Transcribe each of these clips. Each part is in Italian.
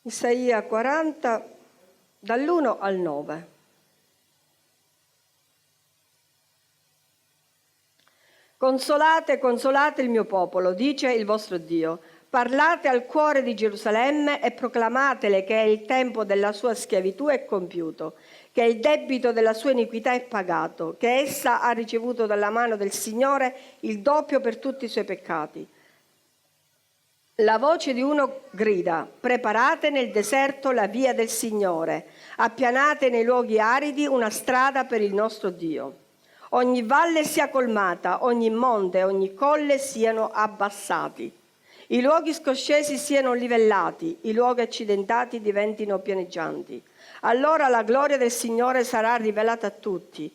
Isaia 40, dall'1 al 9. Consolate, consolate il mio popolo, dice il vostro Dio. Parlate al cuore di Gerusalemme e proclamatele che il tempo della sua schiavitù è compiuto, che il debito della sua iniquità è pagato, che essa ha ricevuto dalla mano del Signore il doppio per tutti i suoi peccati. La voce di uno grida: preparate nel deserto la via del Signore, appianate nei luoghi aridi una strada per il nostro Dio. Ogni valle sia colmata, ogni monte e ogni colle siano abbassati. I luoghi scoscesi siano livellati, i luoghi accidentati diventino pianeggianti. Allora la gloria del Signore sarà rivelata a tutti,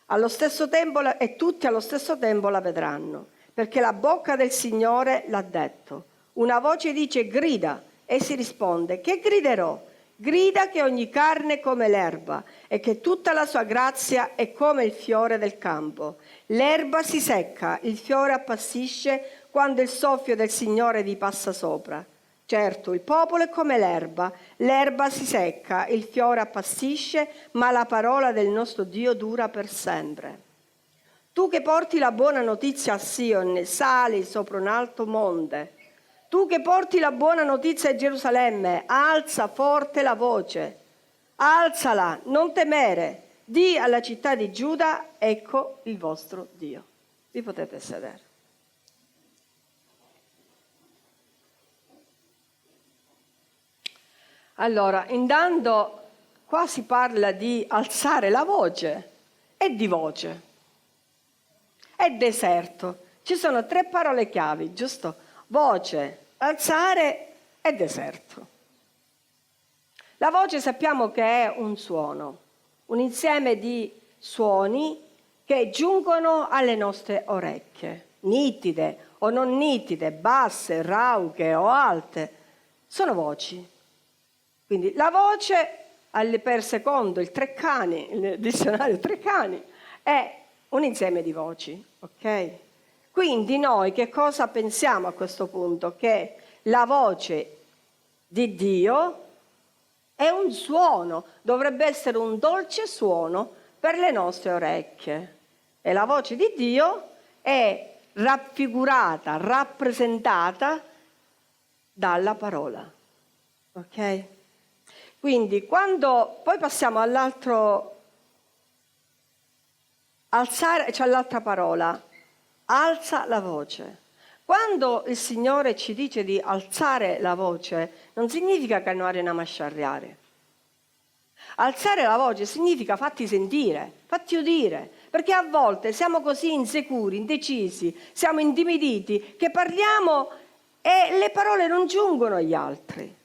allo stesso tempo e tutti allo stesso tempo la vedranno, perché la bocca del Signore l'ha detto. Una voce dice: grida, e si risponde: che griderò? Grida che ogni carne è come l'erba e che tutta la sua grazia è come il fiore del campo. L'erba si secca, il fiore appassisce quando il soffio del Signore vi passa sopra. Certo, il popolo è come l'erba si secca, il fiore appassisce, ma la parola del nostro Dio dura per sempre. Tu che porti la buona notizia a Sion, sali sopra un alto monte. Tu che porti la buona notizia a Gerusalemme, alza forte la voce, alzala, non temere, di alla città di Giuda: ecco il vostro Dio. Vi potete sedere. Allora, intanto qua si parla di alzare la voce e di voce. È deserto. Ci sono 3 parole chiavi, giusto? Voce, alzare e deserto. La voce sappiamo che è un suono, un insieme di suoni che giungono alle nostre orecchie, nitide o non nitide, basse, rauche o alte, sono voci. Quindi la voce, per secondo il Treccani, il dizionario Treccani, è un insieme di voci, ok? Quindi noi che cosa pensiamo a questo punto? Che la voce di Dio è un suono, dovrebbe essere un dolce suono per le nostre orecchie. E la voce di Dio è raffigurata, rappresentata dalla parola, ok? Quindi quando poi passiamo all'altro, alzare, c'è l'altra parola, alza la voce. Quando il Signore ci dice di alzare la voce, non significa che noi andiamo a sciarriare. Alzare la voce significa fatti sentire, fatti udire, perché a volte siamo così insicuri, indecisi, siamo intimiditi, che parliamo e le parole non giungono agli altri.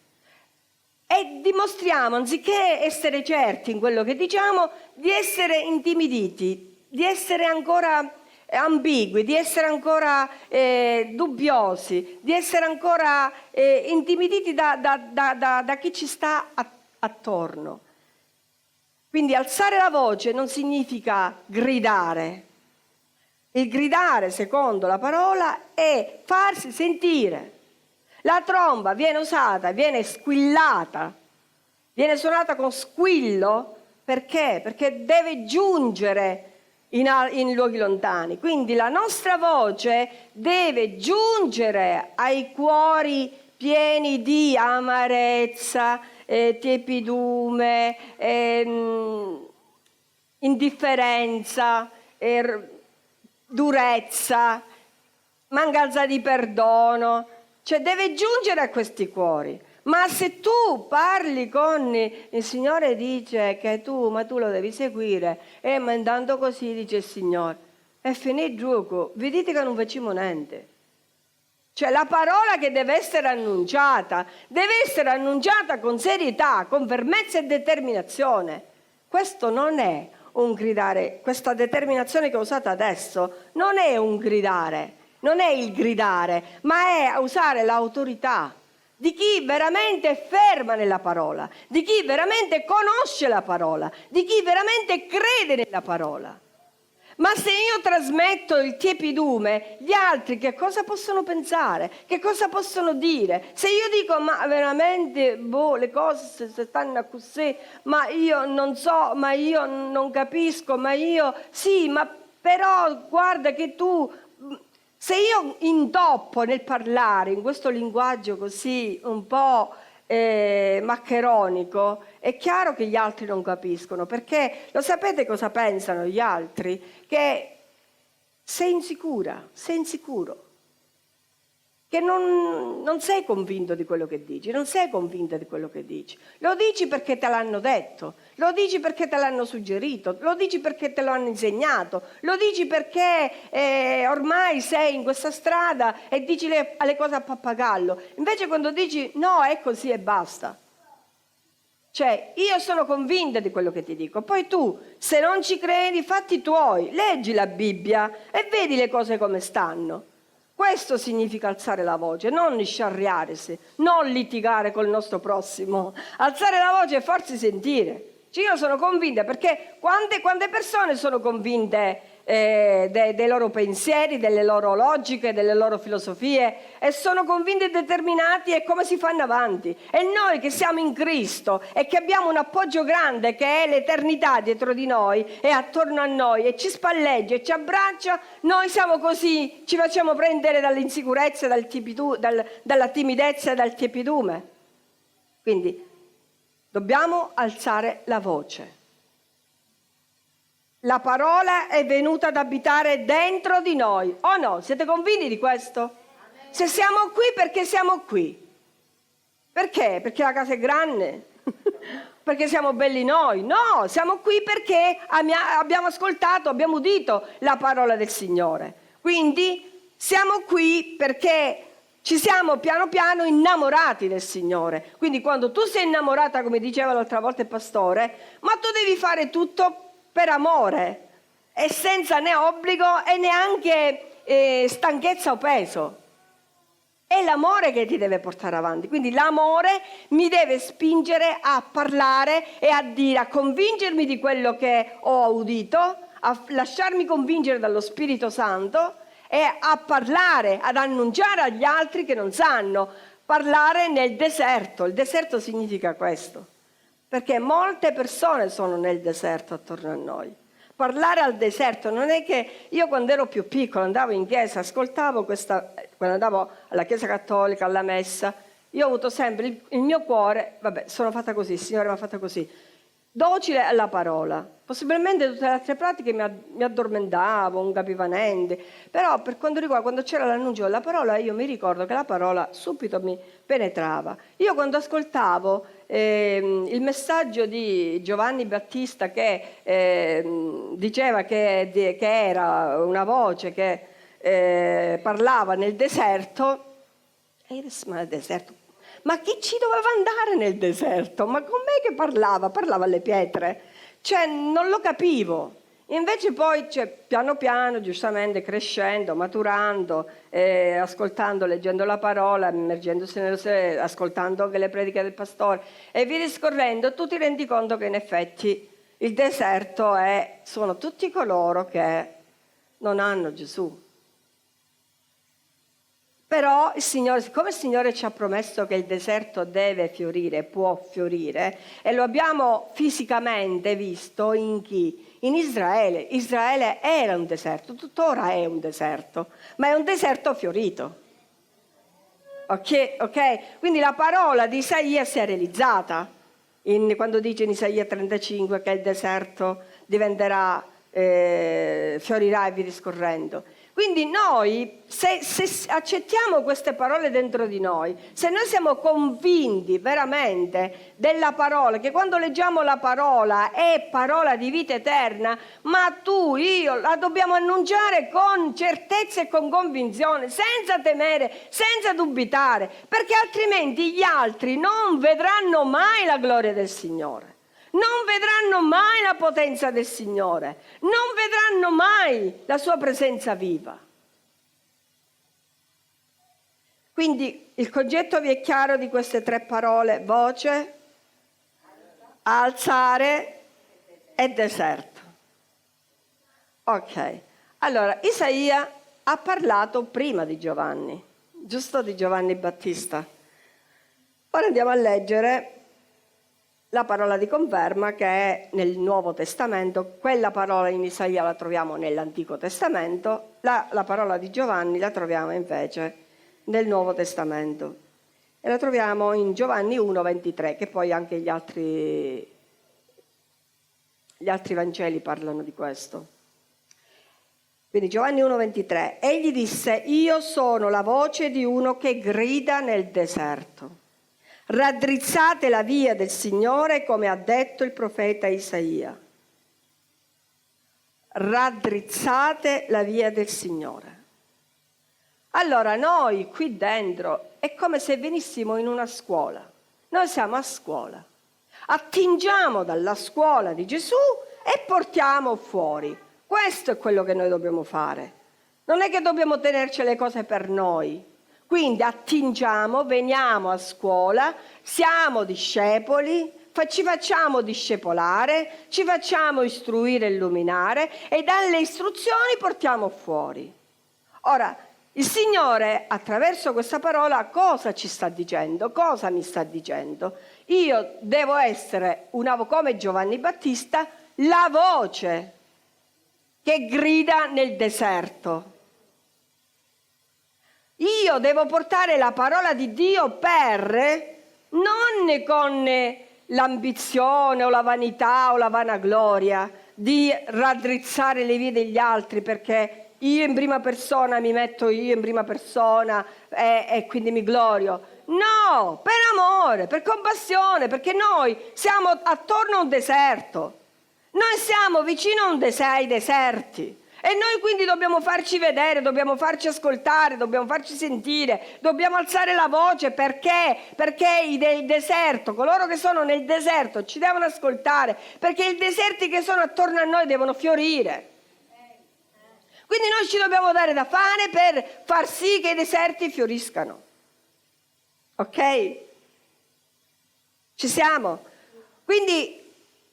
E dimostriamo, anziché essere certi in quello che diciamo, di essere intimiditi, di essere ancora ambigui, di essere ancora dubbiosi, di essere ancora intimiditi da chi ci sta attorno. Quindi alzare la voce non significa gridare. Il gridare, secondo la parola, è farsi sentire. La tromba viene usata, viene squillata, viene suonata con squillo, perché? Perché deve giungere in luoghi lontani. Quindi la nostra voce deve giungere ai cuori pieni di amarezza, tiepidume, indifferenza, durezza, mancanza di perdono. Cioè deve giungere a questi cuori. Ma se tu parli con il Signore, dice che ma tu lo devi seguire, ma intanto così dice il Signore, e finì il gioco, vedete che non facciamo niente. Cioè la parola che deve essere annunciata con serietà, con fermezza e determinazione. Questo non è un gridare, questa determinazione che ho usato adesso non è un gridare, non è il gridare, ma è usare l'autorità di chi veramente è ferma nella parola, di chi veramente conosce la parola, di chi veramente crede nella parola. Ma se io trasmetto il tiepidume, gli altri che cosa possono pensare? Che cosa possono dire? Se io dico, ma veramente, le cose se stanno così, ma io non so, ma io non capisco, ma io... Sì, ma però guarda che tu... Se io intoppo nel parlare in questo linguaggio così un po' maccheronico, è chiaro che gli altri non capiscono, perché lo sapete cosa pensano gli altri? Che sei insicura, sei insicuro, che non sei convinto di quello che dici, non sei convinta di quello che dici. Lo dici perché te l'hanno detto, lo dici perché te l'hanno suggerito, lo dici perché te lo hanno insegnato, lo dici perché ormai sei in questa strada e dici le cose a pappagallo. Invece quando dici no, è così e basta. Cioè, io sono convinta di quello che ti dico. Poi tu, se non ci credi, fatti tuoi, leggi la Bibbia e vedi le cose come stanno. Questo significa alzare la voce, non sciarriarsi, non litigare col nostro prossimo. Alzare la voce e farsi sentire. Cioè, io sono convinta, perché quante persone sono convinte dei loro pensieri, delle loro logiche, delle loro filosofie, e sono convinti e determinati, e come si fanno avanti. E noi che siamo in Cristo e che abbiamo un appoggio grande che è l'eternità dietro di noi e attorno a noi e ci spalleggia e ci abbraccia, noi siamo così, ci facciamo prendere dall'insicurezza, dalla timidezza e dal tiepidume. Quindi dobbiamo alzare la voce. La parola è venuta ad abitare dentro di noi, o no? Siete convinti di questo? Amen. Se siamo qui, perché siamo qui? Perché? Perché la casa è grande? Perché siamo belli noi? No, siamo qui perché abbiamo ascoltato, abbiamo udito la parola del Signore. Quindi siamo qui perché ci siamo piano piano innamorati del Signore. Quindi quando tu sei innamorata, come diceva l'altra volta il pastore, ma tu devi fare tutto per amore e senza né obbligo e neanche stanchezza o peso. È l'amore che ti deve portare avanti. Quindi l'amore mi deve spingere a parlare e a dire, a convincermi di quello che ho udito, a lasciarmi convincere dallo Spirito Santo e a parlare, ad annunciare agli altri che non sanno. Parlare nel deserto. Il deserto significa questo. Perché molte persone sono nel deserto attorno a noi. Parlare al deserto non è che... Io quando ero più piccola andavo in chiesa, ascoltavo quando andavo alla chiesa cattolica, alla messa, io ho avuto sempre il mio cuore, sono fatta così, il Signore mi ha fatta così, docile alla parola. Possibilmente tutte le altre pratiche mi addormentavo, non capivo niente, però per quanto riguarda quando c'era l'annuncio della parola, io mi ricordo che la parola subito mi penetrava. Io quando ascoltavo il messaggio di Giovanni Battista che diceva che era una voce che parlava nel deserto, e io disse, ma nel deserto? Ma chi ci doveva andare nel deserto? Ma com'è che parlava? Parlava alle pietre. Cioè, non lo capivo. Invece poi, piano piano, giustamente crescendo, maturando, ascoltando, leggendo la parola, immergendosi ascoltando anche le prediche del pastore e via discorrendo, tu ti rendi conto che in effetti il deserto sono tutti coloro che non hanno Gesù. Però il Signore, siccome il Signore ci ha promesso che il deserto deve fiorire, può fiorire, e lo abbiamo fisicamente visto in chi? In Israele. Israele era un deserto, tuttora è un deserto, ma è un deserto fiorito. Ok? Quindi la parola di Isaia si è realizzata quando dice in Isaia 35 che il deserto diventerà, fiorirà e via discorrendo. Quindi noi, se accettiamo queste parole dentro di noi, se noi siamo convinti veramente della parola, che quando leggiamo la parola è parola di vita eterna, ma tu, io, la dobbiamo annunciare con certezza e con convinzione, senza temere, senza dubitare, perché altrimenti gli altri non vedranno mai la gloria del Signore. Non vedranno mai la potenza del Signore, non vedranno mai la sua presenza viva. Quindi il concetto vi è chiaro di queste tre parole: voce, alzare e deserto. Ok, allora Isaia ha parlato prima di Giovanni, giusto, di Giovanni Battista. Ora andiamo a leggere la parola di conferma che è nel Nuovo Testamento. Quella parola in Isaia la troviamo nell'Antico Testamento, la parola di Giovanni la troviamo invece nel Nuovo Testamento. E la troviamo in Giovanni 1,23, che poi anche gli altri Vangeli parlano di questo. Quindi Giovanni 1,23. Egli disse: io sono la voce di uno che grida nel deserto. Raddrizzate la via del Signore, come ha detto il profeta Isaia. Raddrizzate la via del Signore. Allora noi qui dentro è come se venissimo in una scuola. Noi siamo a scuola. Attingiamo dalla scuola di Gesù e portiamo fuori. Questo è quello che noi dobbiamo fare. Non è che dobbiamo tenerci le cose per noi. Quindi attingiamo, veniamo a scuola, siamo discepoli, ci facciamo discepolare, ci facciamo istruire e illuminare e dalle istruzioni portiamo fuori. Ora, il Signore attraverso questa parola cosa ci sta dicendo? Cosa mi sta dicendo? Io devo essere come Giovanni Battista, la voce che grida nel deserto. Io devo portare la parola di Dio non con l'ambizione o la vanità o la vanagloria di raddrizzare le vie degli altri, perché io in prima persona mi metto io in prima persona e quindi mi glorio. No, per amore, per compassione, perché noi siamo attorno a un deserto. Noi siamo vicino ai deserti. E noi quindi dobbiamo farci vedere, dobbiamo farci ascoltare, dobbiamo farci sentire, dobbiamo alzare la voce perché i del deserto, coloro che sono nel deserto ci devono ascoltare, perché i deserti che sono attorno a noi devono fiorire. Quindi noi ci dobbiamo dare da fare per far sì che i deserti fioriscano. Ok? Ci siamo? Quindi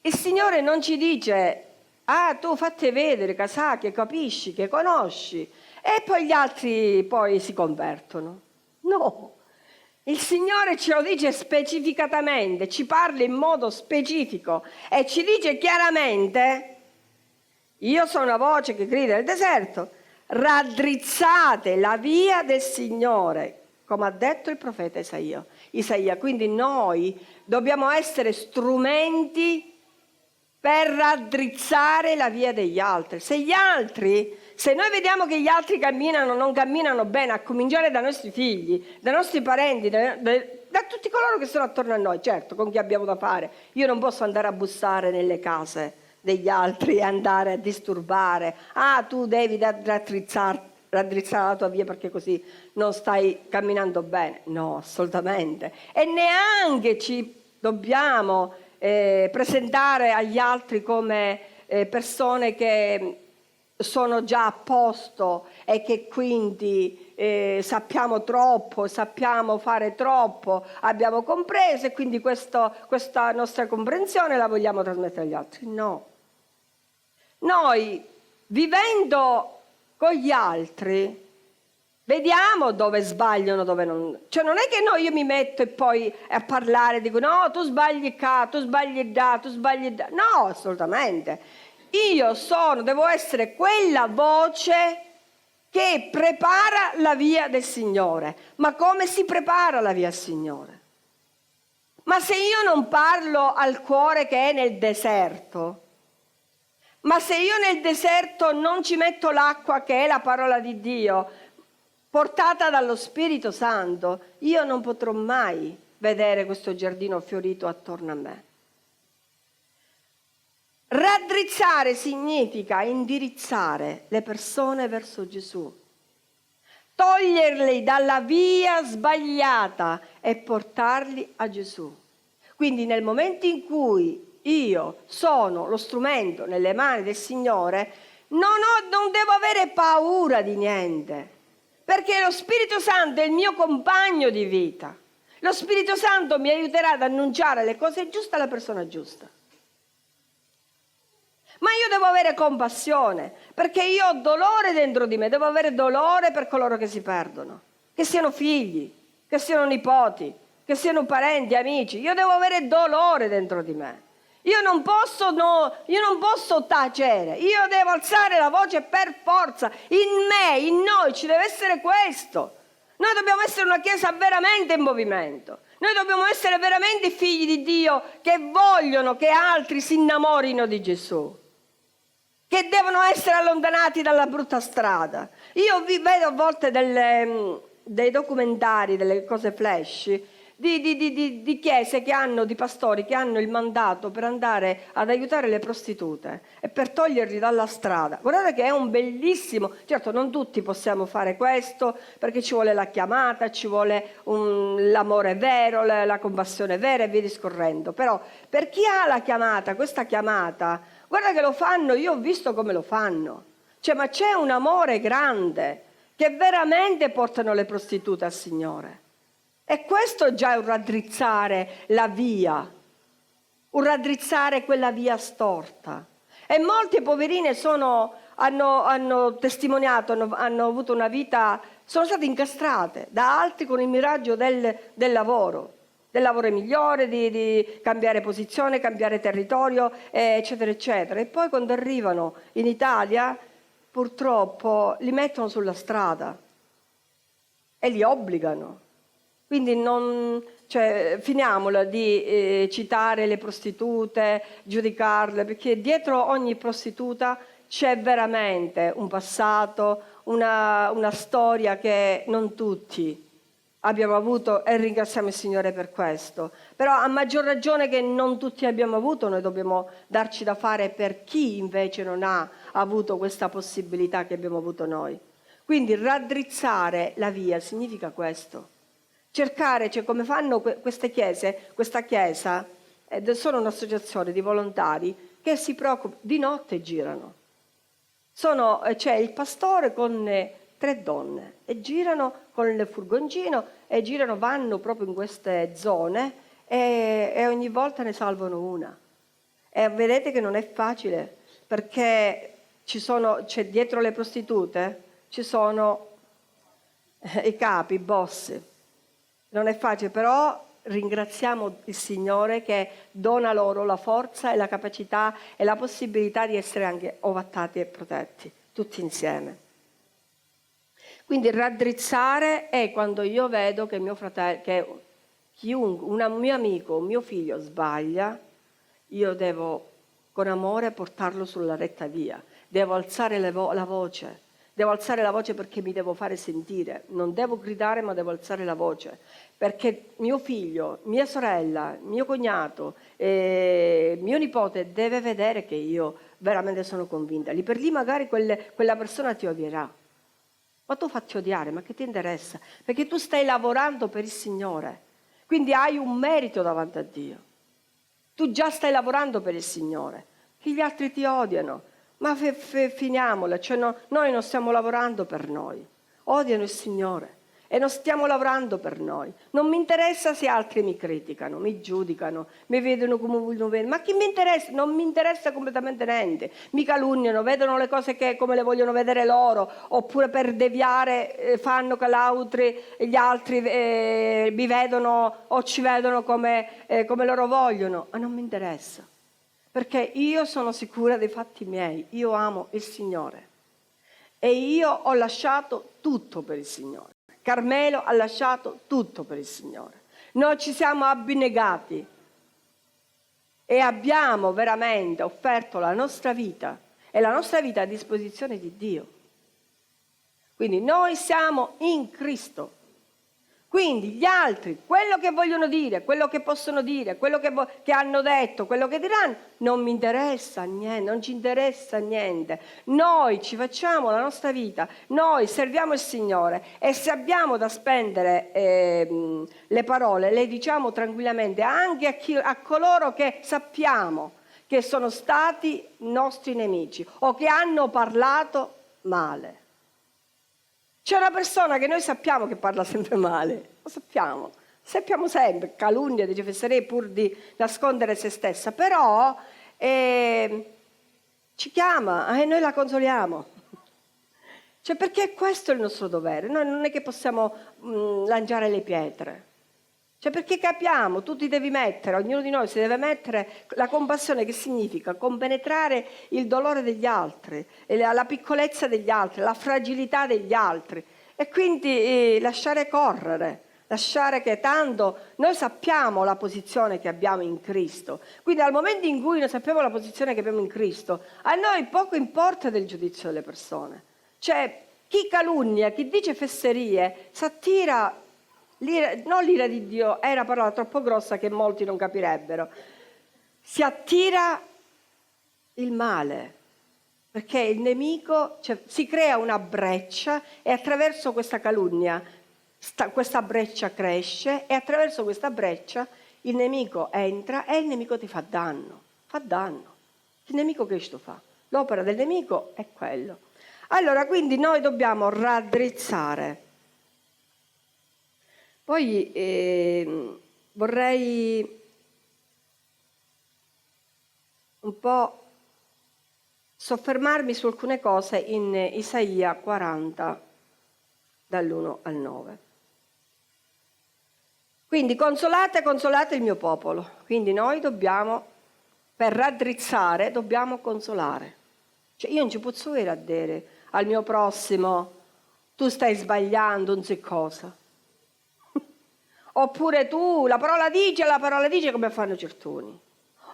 il Signore non ci dice: ah, tu fatti vedere, che sai, che capisci, che conosci, e poi gli altri poi si convertono. No, il Signore ce lo dice specificatamente, ci parla in modo specifico e ci dice chiaramente: io sono una voce che grida nel deserto, raddrizzate la via del Signore, come ha detto il profeta Isaia. Quindi noi dobbiamo essere strumenti per raddrizzare la via degli altri. Se noi vediamo che gli altri non camminano bene, a cominciare dai nostri figli, dai nostri parenti, da tutti coloro che sono attorno a noi, certo, con chi abbiamo da fare. Io non posso andare a bussare nelle case degli altri e andare a disturbare. Ah, tu devi raddrizzare la tua via perché così non stai camminando bene. No, assolutamente. E neanche ci dobbiamo presentare agli altri come persone che sono già a posto e che quindi sappiamo troppo, sappiamo fare troppo, abbiamo compreso e quindi questa nostra comprensione la vogliamo trasmettere agli altri. No. Noi, vivendo con gli altri, vediamo dove sbagliano, dove non. Cioè non è che io mi metto e poi a parlare e dico: no, tu sbagli qua, tu sbagli là, tu sbagli là. No, assolutamente. Io devo essere quella voce che prepara la via del Signore. Ma come si prepara la via del Signore? Ma se io non parlo al cuore che è nel deserto, ma se io nel deserto non ci metto l'acqua che è la parola di Dio, portata dallo Spirito Santo, io non potrò mai vedere questo giardino fiorito attorno a me. Raddrizzare significa indirizzare le persone verso Gesù, toglierli dalla via sbagliata e portarli a Gesù. Quindi nel momento in cui io sono lo strumento nelle mani del Signore, non devo avere paura di niente, perché lo Spirito Santo è il mio compagno di vita. Lo Spirito Santo mi aiuterà ad annunciare le cose giuste alla persona giusta. Ma io devo avere compassione, perché io ho dolore dentro di me, devo avere dolore per coloro che si perdono, che siano figli, che siano nipoti, che siano parenti, amici. Io devo avere dolore dentro di me. Io non posso tacere, io devo alzare la voce per forza. In me, in noi ci deve essere questo. Noi dobbiamo essere una Chiesa veramente in movimento. Noi dobbiamo essere veramente figli di Dio che vogliono che altri si innamorino di Gesù, che devono essere allontanati dalla brutta strada. Io vedo a volte dei documentari, delle cose flash, di chiese che hanno, di pastori che hanno il mandato per andare ad aiutare le prostitute e per toglierli dalla strada. Guardate che è un bellissimo, certo non tutti possiamo fare questo perché ci vuole la chiamata, ci vuole l'amore vero, la compassione vera e via discorrendo, però per chi ha la chiamata, questa chiamata, guarda che lo fanno, io ho visto come lo fanno, cioè ma c'è un amore grande che veramente portano le prostitute al Signore. E questo già è un raddrizzare la via, un raddrizzare quella via storta. E molte poverine hanno testimoniato, hanno avuto una vita, sono state incastrate da altri con il miraggio del lavoro migliore, di cambiare posizione, cambiare territorio, eccetera, eccetera. E poi quando arrivano in Italia, purtroppo li mettono sulla strada e li obbligano. Quindi finiamola di citare le prostitute, giudicarle, perché dietro ogni prostituta c'è veramente un passato, una storia che non tutti abbiamo avuto e ringraziamo il Signore per questo. Però a maggior ragione che non tutti abbiamo avuto, noi dobbiamo darci da fare per chi invece non ha avuto questa possibilità che abbiamo avuto noi. Quindi raddrizzare la via significa questo. Cercare, cioè come fanno queste chiese, questa chiesa, sono un'associazione di volontari che si preoccupano, di notte girano. C'è il pastore con 3 donne e girano con il furgoncino e vanno proprio in queste zone e ogni volta ne salvano una. E vedete che non è facile perché c'è dietro le prostitute, ci sono i capi, i boss. Non è facile, però ringraziamo il Signore che dona loro la forza e la capacità e la possibilità di essere anche ovattati e protetti, tutti insieme. Quindi raddrizzare è quando io vedo che mio fratello, che chiunque, un mio amico, un mio figlio sbaglia, io devo con amore portarlo sulla retta via, devo alzare la voce. Devo alzare la voce perché mi devo fare sentire, non devo gridare ma devo alzare la voce, perché mio figlio, mia sorella, mio cognato, mio nipote deve vedere che io veramente sono convinta. Lì per lì magari quella persona ti odierà, ma tu fatti odiare, ma che ti interessa? Perché tu stai lavorando per il Signore, quindi hai un merito davanti a Dio. Tu già stai lavorando per il Signore, che gli altri ti odiano. Ma finiamola, cioè noi non stiamo lavorando per noi, odiano il Signore e non stiamo lavorando per noi. Non mi interessa se altri mi criticano, mi giudicano, mi vedono come vogliono vedere, ma chi mi interessa? Non mi interessa completamente niente. Mi calunniano, vedono le cose come le vogliono vedere loro, oppure per deviare fanno che gli altri mi vedono o ci vedono come loro vogliono, ma non mi interessa. Perché io sono sicura dei fatti miei, io amo il Signore e io ho lasciato tutto per il Signore. Carmelo ha lasciato tutto per il Signore. Noi ci siamo abnegati e abbiamo veramente offerto la nostra vita e la nostra vita a disposizione di Dio. Quindi noi siamo in Cristo. Quindi gli altri, quello che vogliono dire, quello che possono dire, quello che hanno detto, quello che diranno, non mi interessa niente, non ci interessa niente. Noi ci facciamo la nostra vita, noi serviamo il Signore e se abbiamo da spendere le parole, le diciamo tranquillamente anche a coloro che sappiamo che sono stati nostri nemici o che hanno parlato male. C'è una persona che noi sappiamo che parla sempre male, lo sappiamo sempre, calunnia, dice fesserie pur di nascondere se stessa, però c'è ci chiama e noi la consoliamo. Cioè, perché questo è il nostro dovere. Noi non è che possiamo lanciare le pietre. Cioè, perché capiamo, tu ti devi mettere, ognuno di noi si deve mettere la compassione, che significa compenetrare il dolore degli altri, la piccolezza degli altri, la fragilità degli altri, e quindi lasciare correre, lasciare che tanto noi sappiamo la posizione che abbiamo in Cristo. Quindi al momento in cui noi sappiamo la posizione che abbiamo in Cristo, a noi poco importa del giudizio delle persone. Cioè, chi calunnia, chi dice fesserie, s'attira non l'ira di Dio, è una parola troppo grossa che molti non capirebbero. Si attira il male, perché il nemico, cioè, si crea una breccia e attraverso questa calunnia questa breccia cresce e attraverso questa breccia il nemico entra e il nemico ti fa danno. Fa danno. Il nemico che sto fa? L'opera del nemico è quello. Allora, quindi noi dobbiamo raddrizzare. Poi vorrei un po' soffermarmi su alcune cose in Isaia 40, dall'1 al 9. Quindi consolate, consolate il mio popolo. Quindi noi dobbiamo, per raddrizzare, dobbiamo consolare. Cioè, io non ci posso dire a dire al mio prossimo, tu stai sbagliando, non so cosa. Oppure tu, la parola dice come fanno certuni.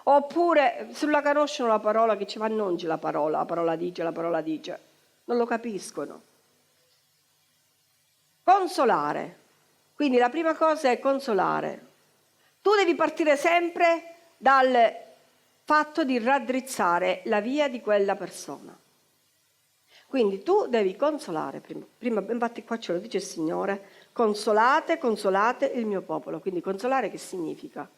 Oppure, se la conoscono la parola, che ci annunci la parola dice, non lo capiscono. Consolare. Quindi la prima cosa è consolare. Tu devi partire sempre dal fatto di raddrizzare la via di quella persona. Quindi tu devi consolare prima, infatti qua ce lo dice il Signore, consolate, consolate il mio popolo. Quindi consolare che significa?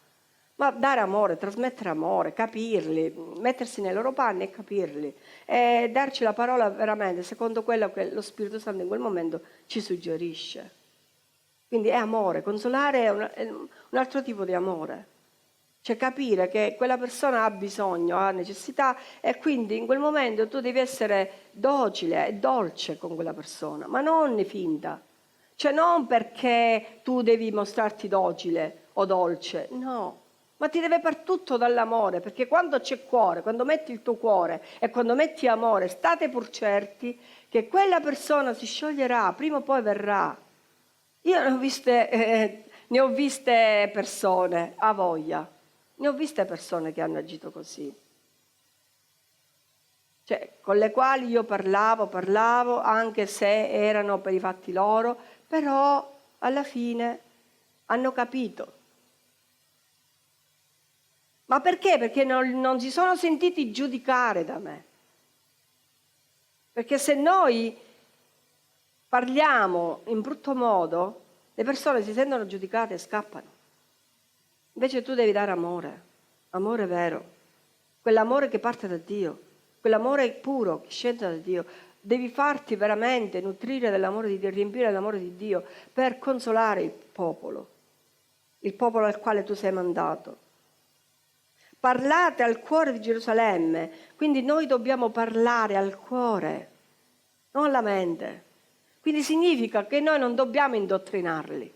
Ma dare amore, trasmettere amore, capirli, mettersi nei loro panni e capirli, e darci la parola veramente secondo quello che lo Spirito Santo in quel momento ci suggerisce. Quindi è amore, consolare è un altro tipo di amore. Cioè capire che quella persona ha bisogno, ha necessità, e quindi in quel momento tu devi essere docile e dolce con quella persona, ma non finta. Cioè non perché tu devi mostrarti docile o dolce, no. Ma ti deve par tutto dall'amore, perché quando c'è cuore, quando metti il tuo cuore e quando metti amore, state pur certi che quella persona si scioglierà, prima o poi verrà. Io ne ho viste persone, a voglia, ne ho viste persone che hanno agito così. Cioè, con le quali io parlavo, anche se erano per i fatti loro, però alla fine hanno capito. Ma perché? Perché non si sono sentiti giudicare da me. Perché se noi parliamo in brutto modo, le persone si sentono giudicate e scappano. Invece tu devi dare amore, amore vero, quell'amore che parte da Dio, quell'amore puro che scende da Dio. Devi farti veramente nutrire dell'amore di Dio, riempire dell'amore di Dio per consolare il popolo al quale tu sei mandato. Parlate al cuore di Gerusalemme, quindi noi dobbiamo parlare al cuore, non alla mente. Quindi significa che noi non dobbiamo indottrinarli.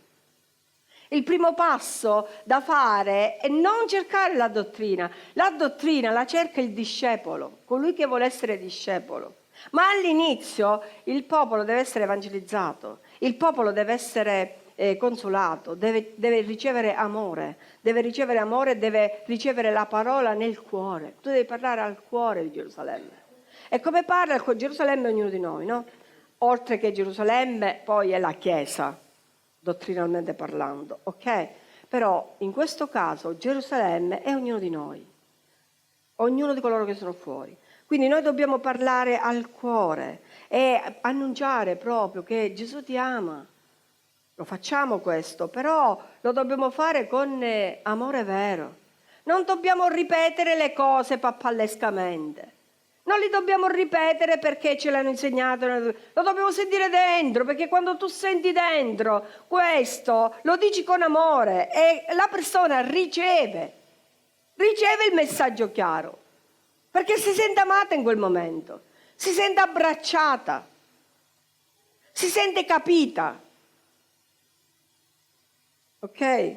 Il primo passo da fare è non cercare la dottrina. La dottrina la cerca il discepolo, colui che vuole essere discepolo. Ma all'inizio il popolo deve essere evangelizzato, il popolo deve essere consolato, deve ricevere amore, deve ricevere la parola nel cuore. Tu devi parlare al cuore di Gerusalemme. E come parla il Gerusalemme ognuno di noi, no? Oltre che Gerusalemme, poi è la Chiesa, dottrinalmente parlando, ok? Però in questo caso Gerusalemme è ognuno di noi, ognuno di coloro che sono fuori. Quindi noi dobbiamo parlare al cuore e annunciare proprio che Gesù ti ama. Lo facciamo questo, però lo dobbiamo fare con amore vero. Non dobbiamo ripetere le cose pappallescamente. Non li dobbiamo ripetere perché ce l'hanno insegnato, lo dobbiamo sentire dentro, perché quando tu senti dentro questo, lo dici con amore e la persona riceve il messaggio chiaro. perché si sente amata in quel momento, si sente abbracciata, si sente capita. Ok?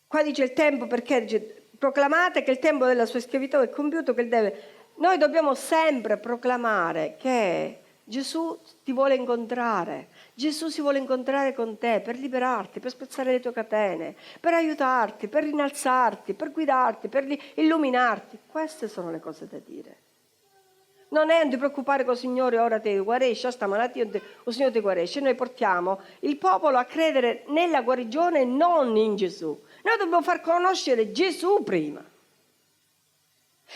Qua dice il tempo, perché dice, proclamate che il tempo della sua schiavitù è compiuto, che deve... Noi dobbiamo sempre proclamare che Gesù ti vuole incontrare, Gesù si vuole incontrare con te per liberarti, per spezzare le tue catene, per aiutarti, per rinalzarti, per guidarti, per illuminarti. Queste sono le cose da dire. Non è non ti preoccupare con il Signore, ora ti guarisce, sta malattia, il Signore ti guarisce. Noi portiamo il popolo a credere nella guarigione, non in Gesù. Noi dobbiamo far conoscere Gesù prima.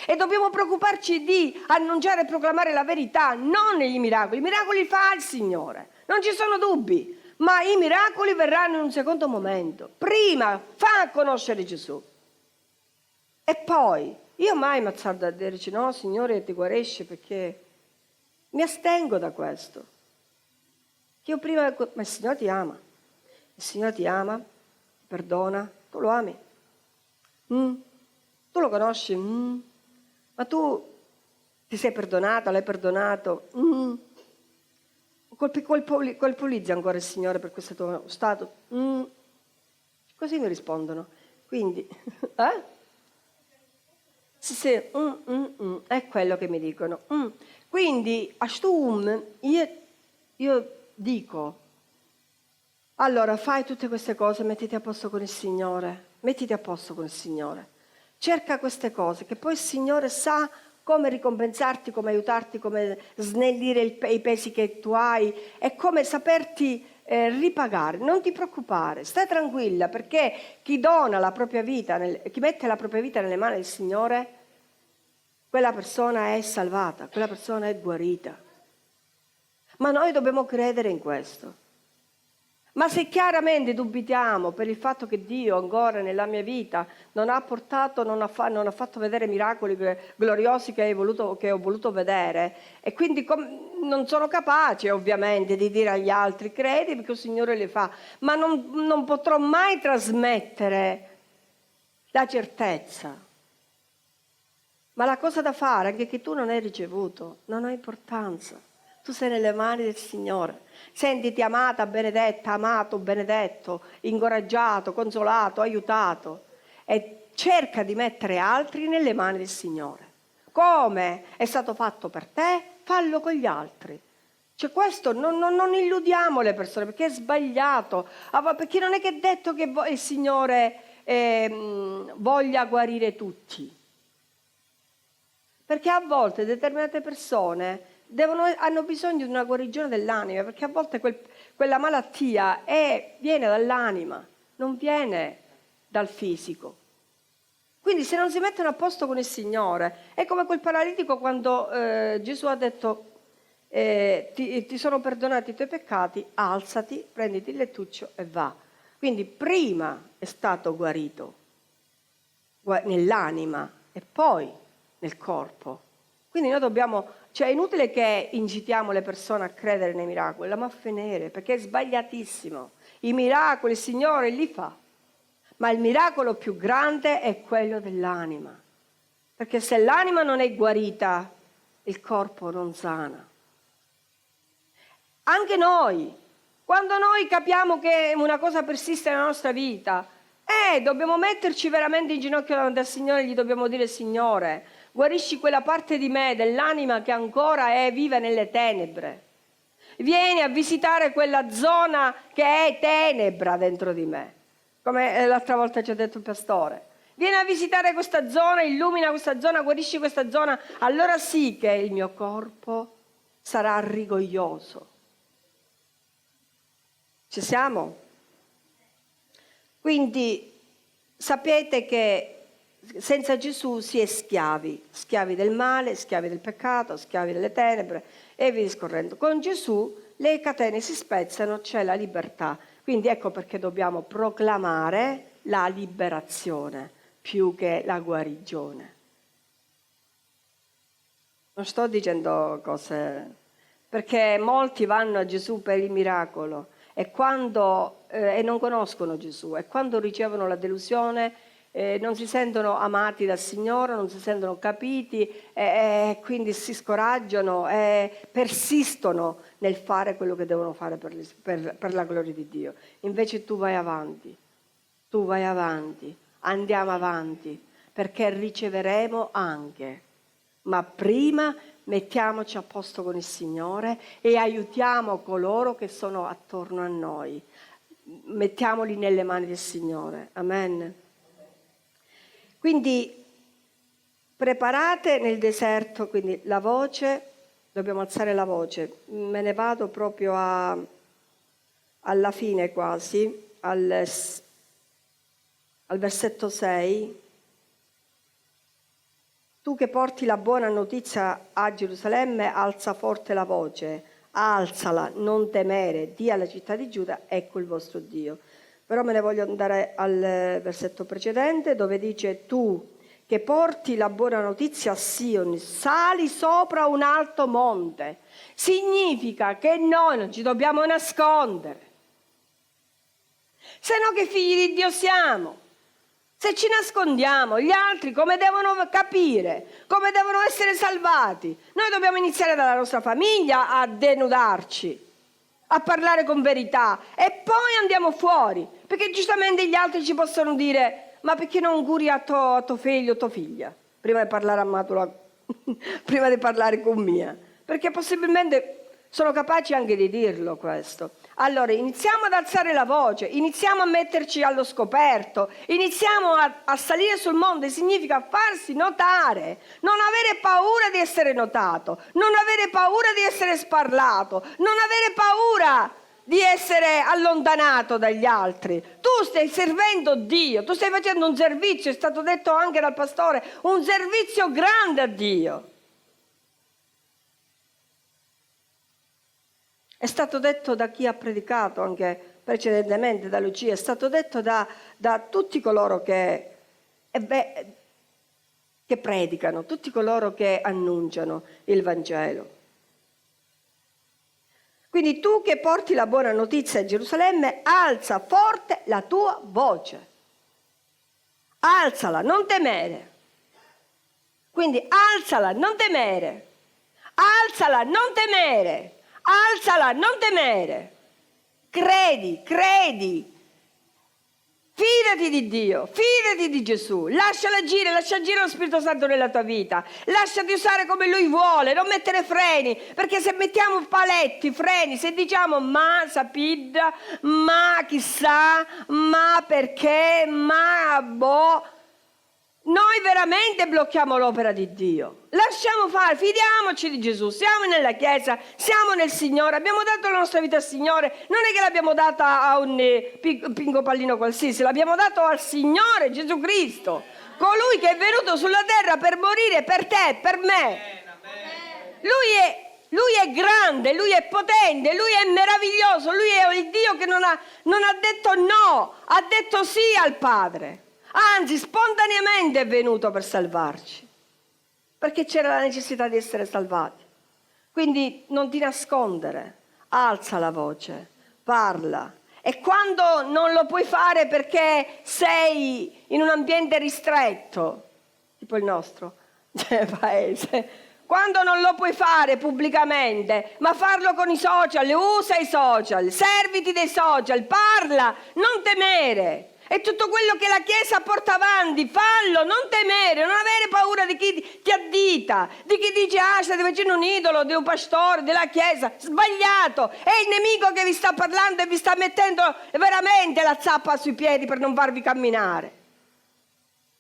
E dobbiamo preoccuparci di annunciare e proclamare la verità, non i miracoli. I miracoli li fa il Signore, non ci sono dubbi, ma i miracoli verranno in un secondo momento. Prima fa conoscere Gesù. E poi, io mai mi azzardo a dire, no, Signore ti guarisce, perché mi astengo da questo. Io prima, ma il Signore ti ama. Il Signore ti ama, ti perdona, tu lo ami. Tu lo conosci? Ma tu ti sei perdonata, l'hai perdonato? Colpevolizzi ancora il Signore per questo tuo stato? Così mi rispondono. Quindi, Sì, è quello che mi dicono. Quindi, a Stum, io dico, allora fai tutte queste cose, mettiti a posto con il Signore, mettiti a posto con il Signore. Cerca queste cose, che poi il Signore sa come ricompensarti, come aiutarti, come snellire i pesi che tu hai e come saperti ripagare. Non ti preoccupare, stai tranquilla, perché chi dona la propria vita, chi mette la propria vita nelle mani del Signore, quella persona è salvata, quella persona è guarita. Ma noi dobbiamo credere in questo. Ma se chiaramente dubitiamo per il fatto che Dio ancora nella mia vita non ha portato, non ha fatto vedere miracoli gloriosi che ho voluto vedere, e quindi non sono capace ovviamente di dire agli altri credi perché il Signore le fa, ma non potrò mai trasmettere la certezza. Ma la cosa da fare è che tu non hai ricevuto, non ha importanza. Tu sei nelle mani del Signore. Sentiti amata, benedetta, amato, benedetto, incoraggiato, consolato, aiutato. E cerca di mettere altri nelle mani del Signore. Come è stato fatto per te, fallo con gli altri. Cioè questo, non illudiamo le persone, perché è sbagliato. Perché non è che è detto che il Signore voglia guarire tutti. Perché a volte determinate persone hanno bisogno di una guarigione dell'anima, perché a volte quella malattia viene dall'anima, non viene dal fisico. Quindi se non si mettono a posto con il Signore, è come quel paralitico quando Gesù ha detto ti sono perdonati i tuoi peccati, alzati, prenditi il lettuccio e va. Quindi prima è stato guarito nell'anima e poi nel corpo. Quindi noi dobbiamo, cioè è inutile che incitiamo le persone a credere nei miracoli, la maffinere, perché è sbagliatissimo. I miracoli il Signore li fa, ma il miracolo più grande è quello dell'anima, perché se l'anima non è guarita, il corpo non sana. Anche noi, quando noi capiamo che una cosa persiste nella nostra vita, dobbiamo metterci veramente in ginocchio davanti al Signore e gli dobbiamo dire: Signore, guarisci quella parte di me, dell'anima che ancora vive nelle tenebre. Vieni a visitare quella zona che è tenebra dentro di me, come l'altra volta ci ha detto il pastore. Vieni a visitare questa zona, illumina questa zona, guarisci questa zona, allora sì che il mio corpo sarà rigoglioso. Ci siamo? Quindi sapete che senza Gesù si è schiavi del male, schiavi del peccato, schiavi delle tenebre e via discorrendo. Con Gesù le catene si spezzano, c'è la libertà. Quindi ecco perché dobbiamo proclamare la liberazione più che la guarigione. Non sto dicendo cose, perché molti vanno a Gesù per il miracolo e non conoscono Gesù, e quando ricevono la delusione non si sentono amati dal Signore, non si sentono capiti, quindi si scoraggiano e persistono nel fare quello che devono fare per la gloria di Dio. Invece tu vai avanti, andiamo avanti, perché riceveremo anche. Ma prima mettiamoci a posto con il Signore e aiutiamo coloro che sono attorno a noi. Mettiamoli nelle mani del Signore. Amen. Quindi preparate nel deserto, quindi la voce, dobbiamo alzare la voce. Me ne vado proprio alla fine quasi, al versetto 6. Tu che porti la buona notizia a Gerusalemme, alza forte la voce, alzala, non temere, di alla città di Giuda, ecco il vostro Dio. Però me ne voglio andare al versetto precedente, dove dice: tu che porti la buona notizia a Sion, sali sopra un alto monte. Significa che noi non ci dobbiamo nascondere, se no che figli di Dio siamo. Se ci nascondiamo, gli altri come devono capire, come devono essere salvati? Noi dobbiamo iniziare dalla nostra famiglia a denudarci, a parlare con verità, e poi andiamo fuori, perché giustamente gli altri ci possono dire: ma perché non curi a tuo figlio o tua figlia prima di parlare a Matula, prima di parlare con mia? Perché possibilmente sono capaci anche di dirlo questo. Allora iniziamo ad alzare la voce, iniziamo a metterci allo scoperto, iniziamo a salire sul monte. Significa farsi notare, non avere paura di essere notato, non avere paura di essere sparlato, non avere paura di essere allontanato dagli altri. Tu stai servendo Dio, tu stai facendo un servizio, è stato detto anche dal pastore, un servizio grande a Dio. È stato detto da chi ha predicato anche precedentemente, da Lucia, è stato detto da tutti coloro che predicano, tutti coloro che annunciano il Vangelo. Quindi tu che porti la buona notizia a Gerusalemme, alza forte la tua voce. Alzala, non temere. Quindi alzala, non temere. Alzala, non temere. Alzala, non temere. Credi. Fidati di Dio, fidati di Gesù. Lascia agire lo Spirito Santo nella tua vita. Lasciati usare come Lui vuole, non mettere freni, perché se mettiamo paletti, freni, se diciamo ma sapida, ma chissà, ma perché, ma boh, noi veramente blocchiamo l'opera di Dio. Lasciamo fare, fidiamoci di Gesù. Siamo nella Chiesa, siamo nel Signore, abbiamo dato la nostra vita al Signore. Non è che l'abbiamo data a un pingo pallino qualsiasi, l'abbiamo dato al Signore Gesù Cristo, colui che è venuto sulla terra per morire per te e per me. Lui è grande, Lui è potente, Lui è meraviglioso, Lui è il Dio che non ha detto no, ha detto sì al Padre. Anzi, spontaneamente è venuto per salvarci, perché c'era la necessità di essere salvati. Quindi non ti nascondere, alza la voce, parla. E quando non lo puoi fare perché sei in un ambiente ristretto, tipo il nostro paese, quando non lo puoi fare pubblicamente, ma farlo con i social, usa i social, serviti dei social, parla, non temere. E tutto quello che la Chiesa porta avanti, fallo, non temere, non avere paura di chi ti addita, di chi dice state facendo un idolo di un pastore, della Chiesa. Sbagliato, è il nemico che vi sta parlando e vi sta mettendo veramente la zappa sui piedi per non farvi camminare.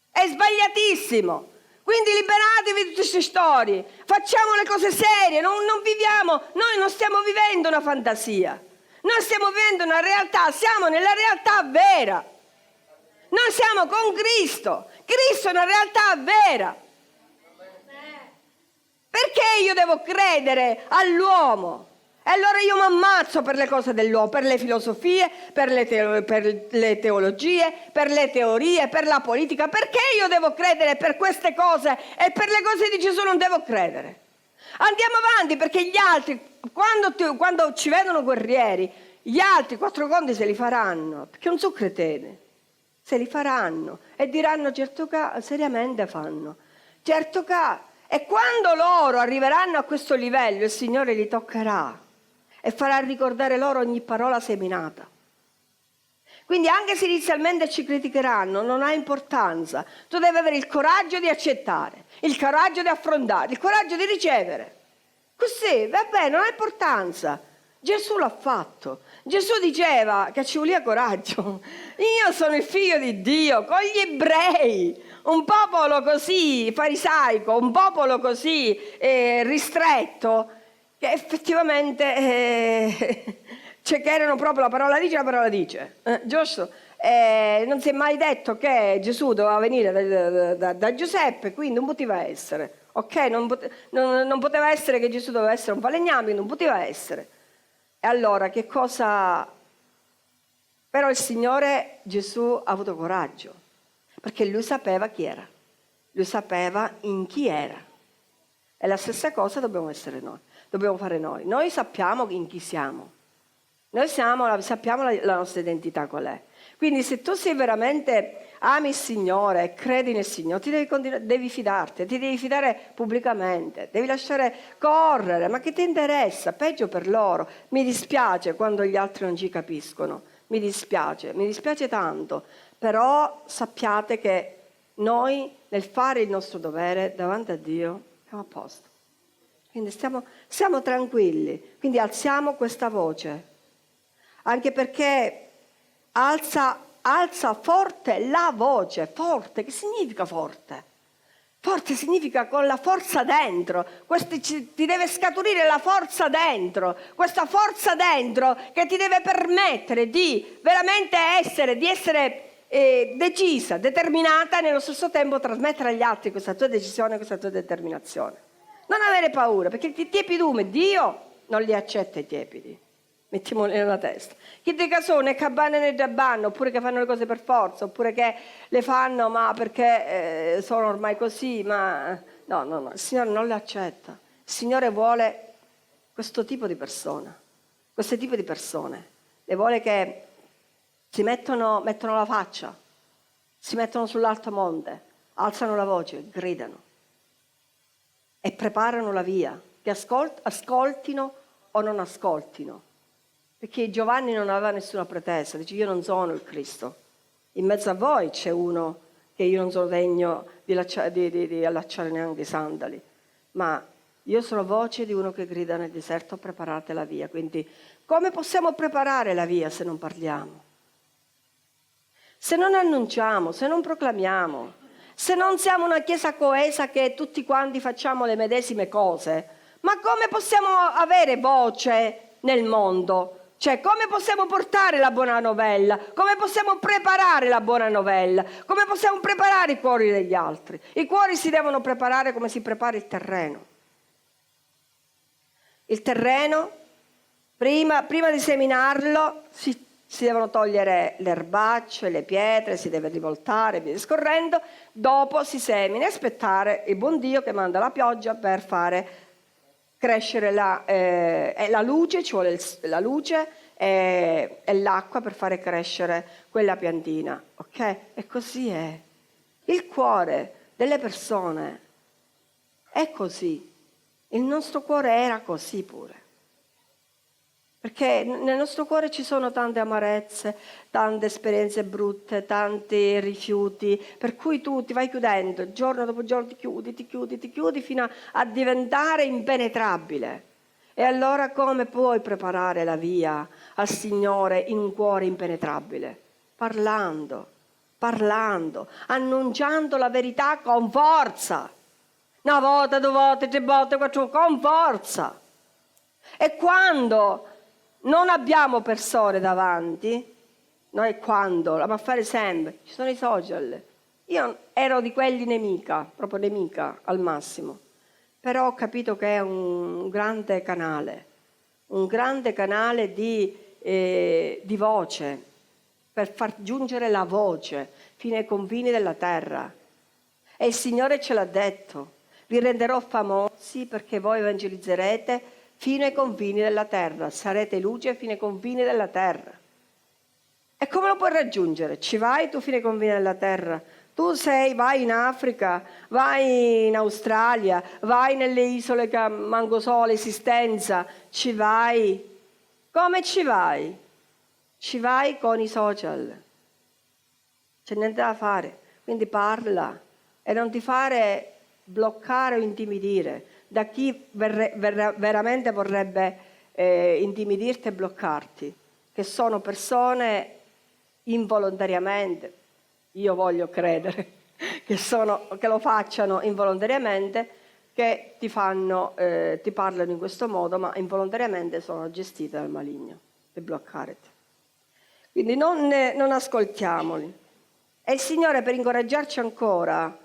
È sbagliatissimo. Quindi liberatevi di tutte queste storie, facciamo le cose serie, non viviamo, noi non stiamo vivendo una fantasia, noi stiamo vivendo una realtà, siamo nella realtà vera. Noi siamo con Cristo. Cristo è una realtà vera. Perché io devo credere all'uomo? E allora io mi ammazzo per le cose dell'uomo, per le filosofie, per le teologie, per le teorie, per la politica. Perché io devo credere per queste cose e per le cose di Gesù non devo credere? Andiamo avanti, perché gli altri, quando ci vedono guerrieri, gli altri 4 conti se li faranno, perché non sono cretini. se li faranno e diranno certo che seriamente fanno, certo che, e quando loro arriveranno a questo livello il Signore li toccherà e farà ricordare loro ogni parola seminata. Quindi anche se inizialmente ci criticheranno, non ha importanza. Tu devi avere il coraggio di accettare, il coraggio di affrontare, il coraggio di ricevere. Così, vabbè, non ha importanza. Gesù l'ha fatto. Gesù diceva che ci voleva coraggio. Io sono il figlio di Dio, con gli ebrei, un popolo così farisaico, un popolo così ristretto, che effettivamente... Cioè che erano proprio la parola dice, giusto? Non si è mai detto che Gesù doveva venire da Giuseppe, quindi non poteva essere, ok? Non poteva essere che Gesù doveva essere un falegname, non poteva essere. E allora che cosa? Però il Signore Gesù ha avuto coraggio, perché Lui sapeva chi era, Lui sapeva in chi era. E la stessa cosa dobbiamo essere noi, dobbiamo fare noi. Noi sappiamo in chi siamo. Noi sappiamo la nostra identità qual è. Quindi se tu sei veramente ami il Signore e credi nel Signore, devi fidarti, ti devi fidare pubblicamente, devi lasciare correre, ma che ti interessa? Peggio per loro. Mi dispiace quando gli altri non ci capiscono, mi dispiace tanto, però sappiate che noi nel fare il nostro dovere davanti a Dio siamo a posto. Quindi stiamo tranquilli, quindi alziamo questa voce. Anche perché alza forte la voce. Forte, che significa forte? Forte significa con la forza dentro. Ti deve scaturire la forza dentro. Questa forza dentro che ti deve permettere di veramente essere decisa, determinata e nello stesso tempo trasmettere agli altri questa tua decisione, questa tua determinazione. Non avere paura, perché i tiepidumi Dio non li accetta i tiepidi. Mettiamoli nella testa. Chi dica sono né cabane né giabbanno, oppure che fanno le cose per forza, oppure che le fanno ma perché sono ormai così, ma no, il Signore non le accetta. Il Signore vuole questo tipo di persona, questo tipo di persone. Le vuole che si mettono la faccia, si mettono sull'alto monte, alzano la voce, gridano e preparano la via, che ascoltino o non ascoltino. Perché Giovanni non aveva nessuna pretesa, dice io non sono il Cristo, in mezzo a voi c'è uno che io non sono degno di allacciare neanche i sandali, ma io sono voce di uno che grida nel deserto preparate la via. Quindi come possiamo preparare la via se non parliamo? Se non annunciamo, se non proclamiamo, se non siamo una chiesa coesa che tutti quanti facciamo le medesime cose, ma come possiamo avere voce nel mondo? Cioè, come possiamo portare la buona novella? Come possiamo preparare la buona novella? Come possiamo preparare i cuori degli altri? I cuori si devono preparare come si prepara il terreno. Il terreno, prima di seminarlo, si devono togliere le erbacce, le pietre, si deve rivoltare, via discorrendo. Dopo si semina e aspettare il buon Dio che manda la pioggia per fare crescere la luce, ci vuole la luce e l'acqua per fare crescere quella piantina, ok? E così è. Il cuore delle persone è così. Il nostro cuore era così pure. Perché nel nostro cuore ci sono tante amarezze, tante esperienze brutte, tanti rifiuti, per cui tu ti vai chiudendo, giorno dopo giorno ti chiudi fino a diventare impenetrabile. E allora come puoi preparare la via al Signore in un cuore impenetrabile? Parlando, annunciando la verità con forza. Una volta, 2 volte, 3 volte, 4 volte, con forza. E quando non abbiamo persone davanti, noi quando, la va a fare sempre, ci sono i social. Io ero di quelli proprio nemica al massimo, però ho capito che è un grande canale di voce, per far giungere la voce fino ai confini della terra. E il Signore ce l'ha detto, vi renderò famosi perché voi evangelizzerete fino ai confini della terra, sarete luce fino ai confini della terra. E come lo puoi raggiungere? Ci vai tu fino ai confini della terra. Vai in Africa, vai in Australia, vai nelle isole che manco solo l'esistenza, ci vai. Come ci vai? Ci vai con i social. C'è niente da fare. Quindi parla e non ti fare bloccare o intimidire da chi veramente vorrebbe intimidirti e bloccarti, che sono persone involontariamente, io voglio credere che lo facciano involontariamente, che ti parlano in questo modo, ma involontariamente sono gestite dal maligno per bloccarti. Quindi non ascoltiamoli. E il Signore, per incoraggiarci ancora,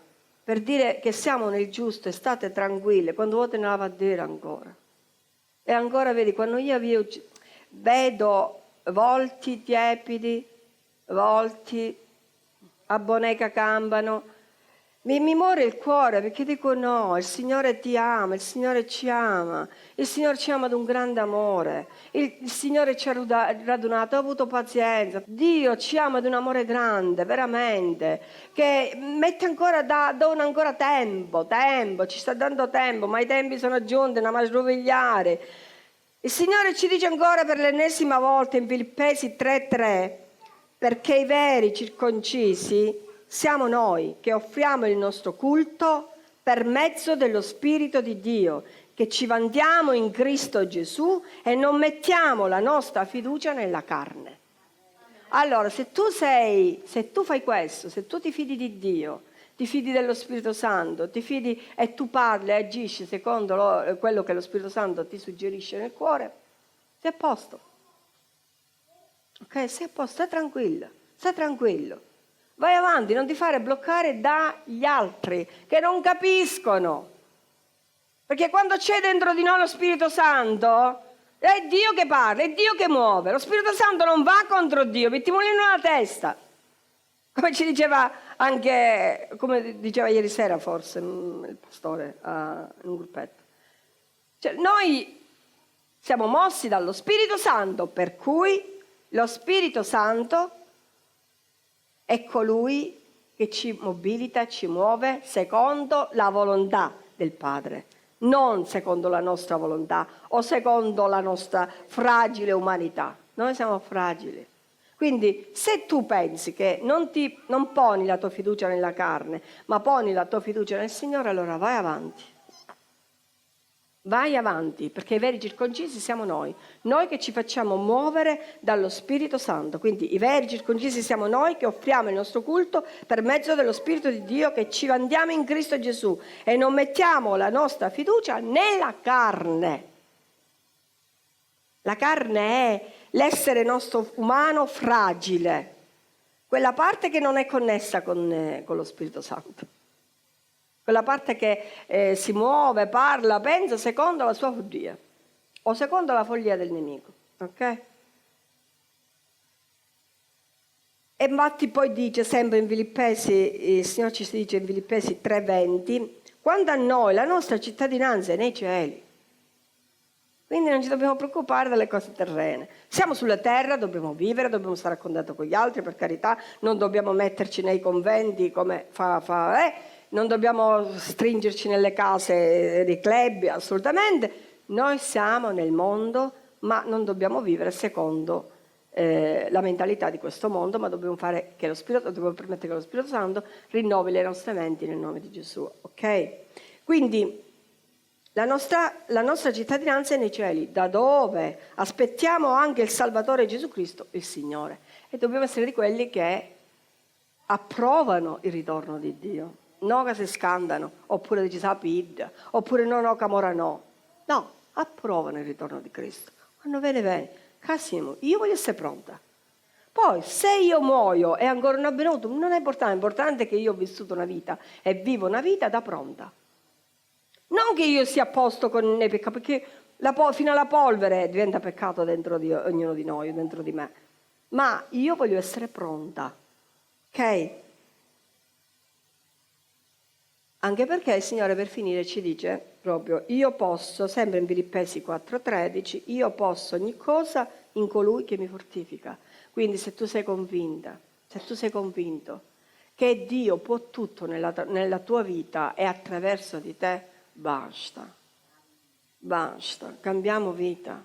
per dire che siamo nel giusto e state tranquille, quando vuoi te ne va a dire ancora. E ancora vedi, quando io vedo volti tiepidi, volti a boneca campano, mi muore il cuore, perché dico no, il Signore ti ama, il Signore ci ama, il Signore ci ama ad un grande amore, il Signore ci ha radunato, ha avuto pazienza, Dio ci ama ad un amore grande, veramente, che mette ancora, dona ancora tempo, ci sta dando tempo, ma i tempi sono giunti, non mi srovigliare. Il Signore ci dice ancora per l'ennesima volta in Filippesi 3:3, perché i veri circoncisi siamo noi che offriamo il nostro culto per mezzo dello Spirito di Dio, che ci vantiamo in Cristo Gesù e non mettiamo la nostra fiducia nella carne. Allora, se tu fai questo, se tu ti fidi di Dio, ti fidi dello Spirito Santo, ti fidi e tu parli e agisci secondo quello che lo Spirito Santo ti suggerisce nel cuore, sei a posto. Ok? Sei a posto, stai tranquillo. Vai avanti, non ti fare bloccare dagli altri che non capiscono. Perché quando c'è dentro di noi lo Spirito Santo, è Dio che parla, è Dio che muove. Lo Spirito Santo non va contro Dio, mettiamolo nella testa. Come ci diceva anche, come diceva ieri sera forse il pastore in un gruppetto. Cioè, noi siamo mossi dallo Spirito Santo, per cui lo Spirito Santo è colui che ci mobilita, ci muove secondo la volontà del Padre, non secondo la nostra volontà o secondo la nostra fragile umanità. Noi siamo fragili. Quindi se tu pensi che non poni la tua fiducia nella carne, ma poni la tua fiducia nel Signore, allora vai avanti. Vai avanti, perché i veri circoncisi siamo noi che ci facciamo muovere dallo Spirito Santo. Quindi i veri circoncisi siamo noi che offriamo il nostro culto per mezzo dello Spirito di Dio, che ci vantiamo in Cristo Gesù e non mettiamo la nostra fiducia nella carne. La carne è l'essere nostro umano fragile, quella parte che non è connessa con lo Spirito Santo. Quella parte che si muove, parla, pensa secondo la sua follia o secondo la follia del nemico. Ok? E infatti poi dice sempre in Filippesi, il Signore ci dice in Filippesi 3:20, quando a noi la nostra cittadinanza è nei cieli. Quindi non ci dobbiamo preoccupare delle cose terrene. Siamo sulla terra, dobbiamo vivere, dobbiamo stare a contatto con gli altri, per carità, non dobbiamo metterci nei conventi come non dobbiamo stringerci nelle case dei club, assolutamente. Noi siamo nel mondo, ma non dobbiamo vivere secondo la mentalità di questo mondo, ma dobbiamo permettere che lo Spirito Santo rinnovi le nostre menti nel nome di Gesù. Ok? Quindi la nostra cittadinanza è nei cieli, da dove aspettiamo anche il Salvatore Gesù Cristo, il Signore. E dobbiamo essere di quelli che approvano il ritorno di Dio. No che si scandano, oppure dici sapid, oppure no, camora no. No, approvano il ritorno di Cristo. Quando viene, Cassimo, io voglio essere pronta. Poi, se io muoio e ancora non è avvenuto, non è importante, l'importante è che io ho vissuto una vita e vivo una vita da pronta. Non che io sia a posto con i peccati, perché fino alla polvere diventa peccato dentro di ognuno di noi, dentro di me. Ma io voglio essere pronta, ok? Anche perché il Signore per finire ci dice proprio, io posso, sempre in Filippesi 4:13, io posso ogni cosa in colui che mi fortifica. Quindi se tu sei convinta, se tu sei convinto che Dio può tutto nella tua vita e attraverso di te, basta, cambiamo vita,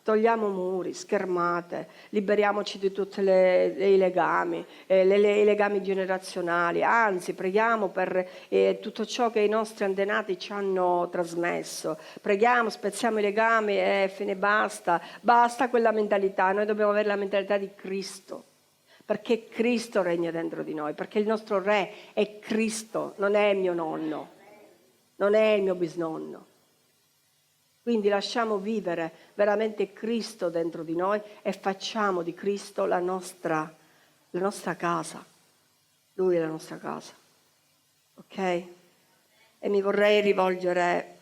togliamo muri, schermate, liberiamoci di tutti i legami, i legami generazionali, anzi preghiamo per tutto ciò che i nostri antenati ci hanno trasmesso, preghiamo, spezziamo i legami e fine, basta quella mentalità, noi dobbiamo avere la mentalità di Cristo, perché Cristo regna dentro di noi, perché il nostro Re è Cristo, non è il mio nonno, non è il mio bisnonno. Quindi lasciamo vivere veramente Cristo dentro di noi e facciamo di Cristo la nostra casa. Lui è la nostra casa. Ok? E mi vorrei rivolgere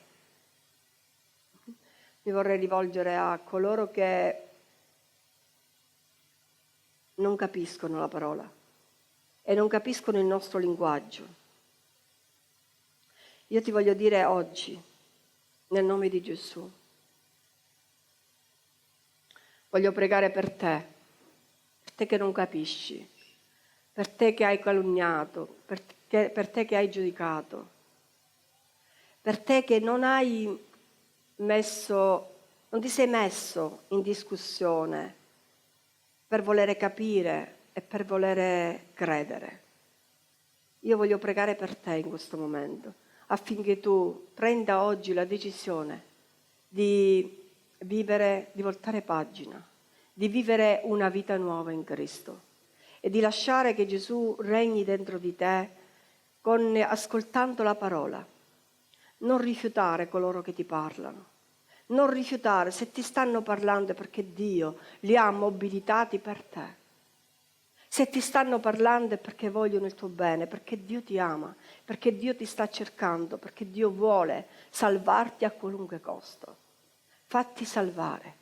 a coloro che non capiscono la parola e non capiscono il nostro linguaggio. Io ti voglio dire oggi, nel nome di Gesù, voglio pregare per te che non capisci, per te che hai calunniato, per te che hai giudicato, per te che non ti sei messo in discussione per volere capire e per volere credere. Io voglio pregare per te in questo momento, affinché tu prenda oggi la decisione di vivere, di voltare pagina, di vivere una vita nuova in Cristo e di lasciare che Gesù regni dentro di te ascoltando la parola. Non rifiutare coloro che ti parlano. Non rifiutare, se ti stanno parlando è perché Dio li ha mobilitati per te. Se ti stanno parlando è perché vogliono il tuo bene, perché Dio ti ama, perché Dio ti sta cercando, perché Dio vuole salvarti a qualunque costo. Fatti salvare,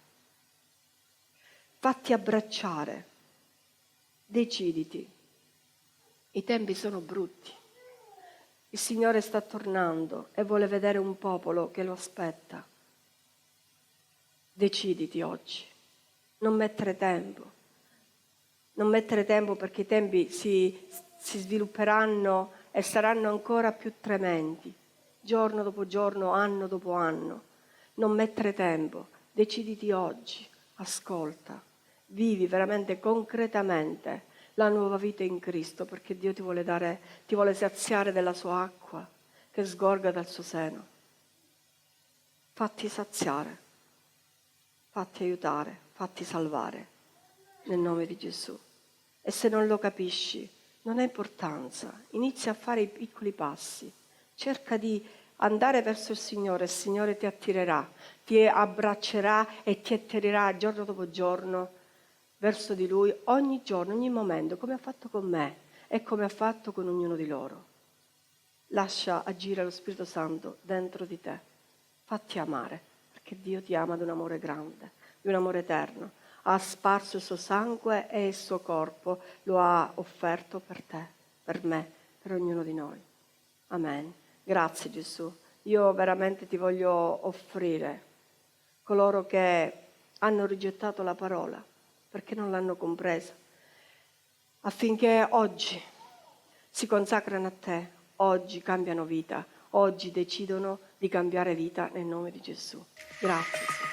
fatti abbracciare, deciditi. I tempi sono brutti. Il Signore sta tornando e vuole vedere un popolo che lo aspetta. Deciditi oggi, non mettere tempo. Non mettere tempo perché i tempi si svilupperanno e saranno ancora più tremendi, giorno dopo giorno, anno dopo anno. Non mettere tempo, deciditi oggi, ascolta, vivi veramente concretamente la nuova vita in Cristo, perché Dio ti vuole saziare della sua acqua che sgorga dal suo seno. Fatti saziare, fatti aiutare, fatti salvare, nel nome di Gesù. E se non lo capisci, non ha importanza, inizia a fare i piccoli passi, cerca di andare verso il Signore ti attirerà, ti abbraccerà e ti attirerà giorno dopo giorno verso di Lui, ogni giorno, ogni momento, come ha fatto con me e come ha fatto con ognuno di loro. Lascia agire lo Spirito Santo dentro di te, fatti amare, perché Dio ti ama di un amore grande, di un amore eterno. Ha sparso il suo sangue e il suo corpo lo ha offerto per te, per me, per ognuno di noi. Amen. Grazie Gesù. Io veramente ti voglio offrire coloro che hanno rigettato la parola perché non l'hanno compresa, affinché oggi si consacrano a te, oggi cambiano vita, oggi decidono di cambiare vita nel nome di Gesù. Grazie.